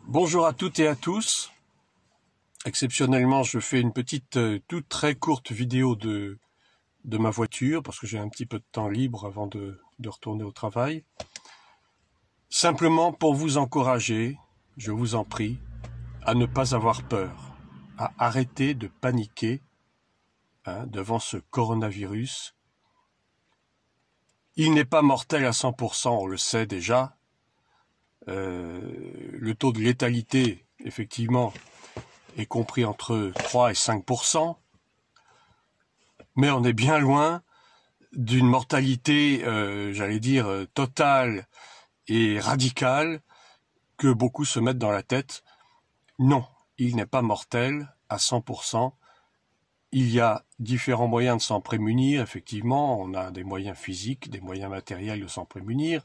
Bonjour à toutes et à tous. Exceptionnellement, je fais une petite, toute très courte vidéo de ma voiture parce que j'ai un petit peu de temps libre avant de retourner au travail. Simplement pour vous encourager, je vous en prie, à ne pas avoir peur, à arrêter de paniquer devant ce coronavirus. Il n'est pas mortel à 100%, on le sait déjà. Le taux de létalité, effectivement, est compris entre 3 et 5%, mais on est bien loin d'une mortalité, j'allais dire, totale et radicale que beaucoup se mettent dans la tête. Non, il n'est pas mortel à 100%. Il y a différents moyens de s'en prémunir, effectivement. On a des moyens physiques, des moyens matériels de s'en prémunir.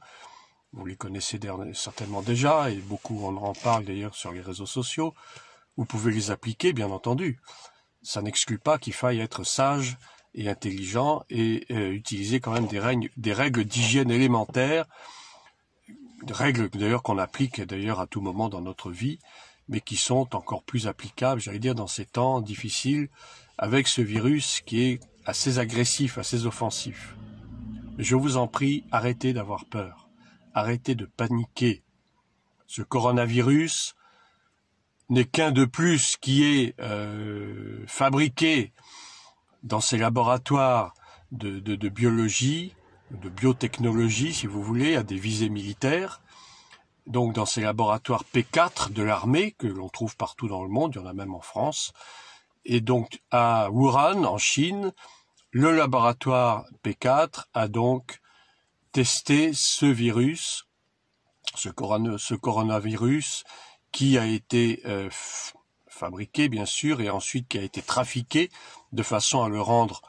Vous les connaissez certainement déjà, et beaucoup on en parle d'ailleurs sur les réseaux sociaux. Vous pouvez les appliquer, bien entendu. Ça n'exclut pas qu'il faille être sage et intelligent et utiliser quand même des règles d'hygiène élémentaires, des règles d'ailleurs qu'on applique d'ailleurs à tout moment dans notre vie, mais qui sont encore plus applicables, j'allais dire, dans ces temps difficiles, avec ce virus qui est assez agressif, assez offensif. Je vous en prie, arrêtez d'avoir peur. Arrêtez de paniquer. Ce coronavirus n'est qu'un de plus qui est fabriqué dans ces laboratoires de biologie, de biotechnologie, si vous voulez, à des visées militaires. Donc dans ces laboratoires P4 de l'armée, que l'on trouve partout dans le monde, il y en a même en France. Et donc à Wuhan, en Chine, le laboratoire P4 a donc testé ce virus, ce coronavirus, qui a été fabriqué, bien sûr, et ensuite qui a été trafiqué de façon à le rendre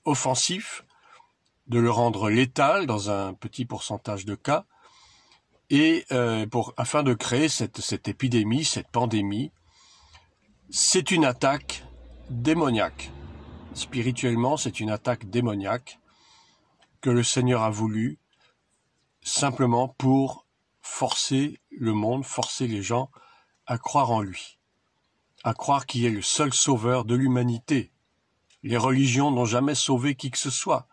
offensif, de le rendre létal dans un petit pourcentage de cas, et afin de créer cette épidémie, cette pandémie. C'est une attaque démoniaque. Spirituellement, c'est une attaque démoniaque que le Seigneur a voulu simplement pour forcer le monde, forcer les gens à croire en lui, à croire qu'il est le seul sauveur de l'humanité. Les religions n'ont jamais sauvé qui que ce soit.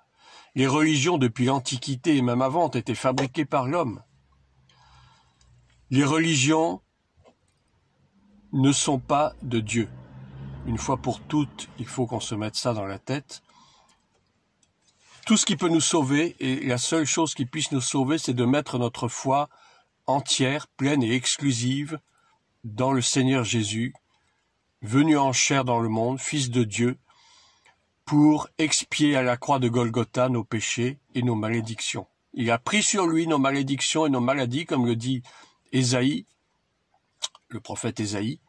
Les religions, depuis l'Antiquité et même avant, ont été fabriquées par l'homme. Les religions ne sont pas de Dieu. Une fois pour toutes, il faut qu'on se mette ça dans la tête. Tout ce qui peut nous sauver, et la seule chose qui puisse nous sauver, c'est de mettre notre foi entière, pleine et exclusive dans le Seigneur Jésus, venu en chair dans le monde, Fils de Dieu, pour expier à la croix de Golgotha nos péchés et nos malédictions. Il a pris sur lui nos malédictions et nos maladies, comme le dit Ésaïe, le prophète Ésaïe.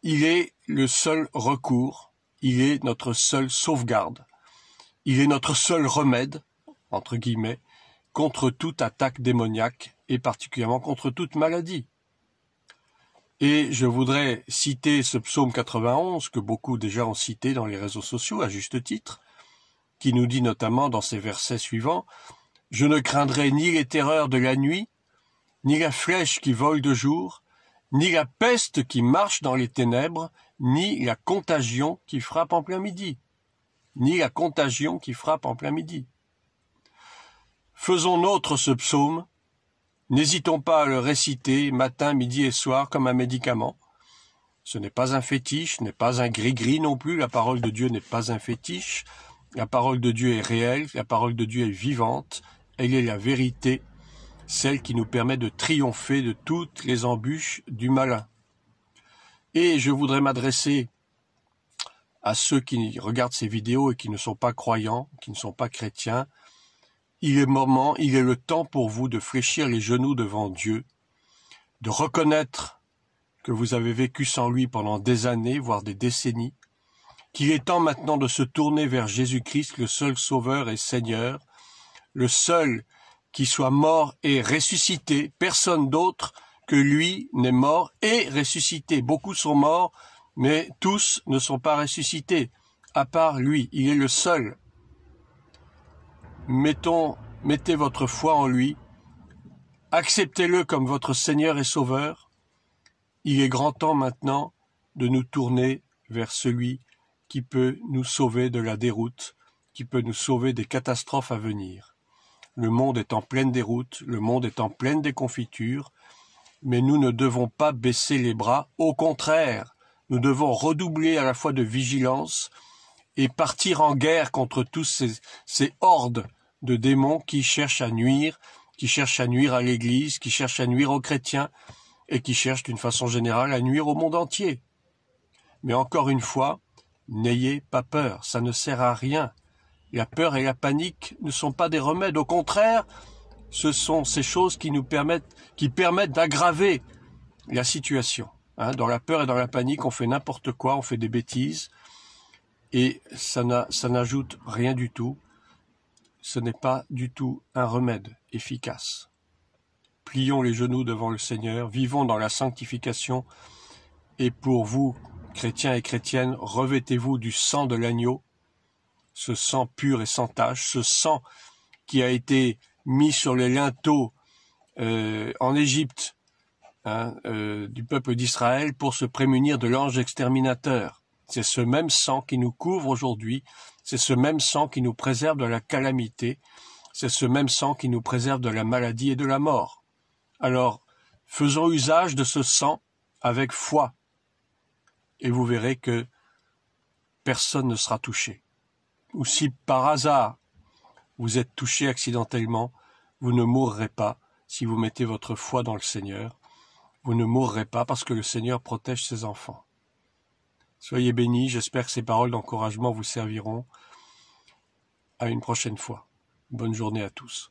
Il est le seul recours, il est notre seule sauvegarde, il est notre seul remède, entre guillemets, contre toute attaque démoniaque et particulièrement contre toute maladie. Et je voudrais citer ce psaume 91, que beaucoup déjà ont cité dans les réseaux sociaux, à juste titre, qui nous dit notamment dans ces versets suivants « Je ne craindrai ni les terreurs de la nuit, ni la flèche qui vole de jour, ni la peste qui marche dans les ténèbres, ni la contagion qui frappe en plein midi. » Ni la contagion qui frappe en plein midi. Faisons nôtre ce psaume, n'hésitons pas à le réciter matin, midi et soir comme un médicament. Ce n'est pas un fétiche, ce n'est pas un gris-gris non plus, la parole de Dieu n'est pas un fétiche, la parole de Dieu est réelle, la parole de Dieu est vivante, elle est la vérité, celle qui nous permet de triompher de toutes les embûches du malin. Et je voudrais m'adresser à ceux qui regardent ces vidéos et qui ne sont pas croyants, qui ne sont pas chrétiens. Il est le temps pour vous de fléchir les genoux devant Dieu, de reconnaître que vous avez vécu sans lui pendant des années, voire des décennies, qu'il est temps maintenant de se tourner vers Jésus-Christ, le seul Sauveur et Seigneur, le seul qui soit mort et ressuscité. Personne d'autre que lui n'est mort et ressuscité. Beaucoup sont morts, mais tous ne sont pas ressuscités, à part lui. Il est le seul. Mettez votre foi en lui, acceptez-le comme votre Seigneur et Sauveur, Il est grand temps maintenant de nous tourner vers celui qui peut nous sauver de la déroute, qui peut nous sauver des catastrophes à venir. Le monde est en pleine déroute, le monde est en pleine déconfiture, mais nous ne devons pas baisser les bras. Au contraire, nous devons redoubler à la fois de vigilance et partir en guerre contre tous ces hordes de démons qui cherchent à nuire à l'Église, qui cherchent à nuire aux chrétiens et qui cherchent d'une façon générale à nuire au monde entier. Mais encore une fois, n'ayez pas peur, ça ne sert à rien. La peur et la panique ne sont pas des remèdes, au contraire, ce sont ces choses qui permettent d'aggraver la situation. Dans la peur et dans la panique, on fait n'importe quoi, on fait des bêtises, et ça n'ajoute rien du tout. Ce n'est pas du tout un remède efficace. Plions les genoux devant le Seigneur, vivons dans la sanctification, et pour vous, chrétiens et chrétiennes, revêtez-vous du sang de l'agneau, ce sang pur et sans tache, ce sang qui a été mis sur les linteaux en Égypte du peuple d'Israël pour se prémunir de l'ange exterminateur. C'est ce même sang qui nous couvre aujourd'hui, c'est ce même sang qui nous préserve de la calamité, c'est ce même sang qui nous préserve de la maladie et de la mort. Alors, faisons usage de ce sang avec foi, et vous verrez que personne ne sera touché. Ou si par hasard vous êtes touché accidentellement, vous ne mourrez pas si vous mettez votre foi dans le Seigneur. Vous ne mourrez pas parce que le Seigneur protège ses enfants. Soyez bénis, j'espère que ces paroles d'encouragement vous serviront. À une prochaine fois. Bonne journée à tous.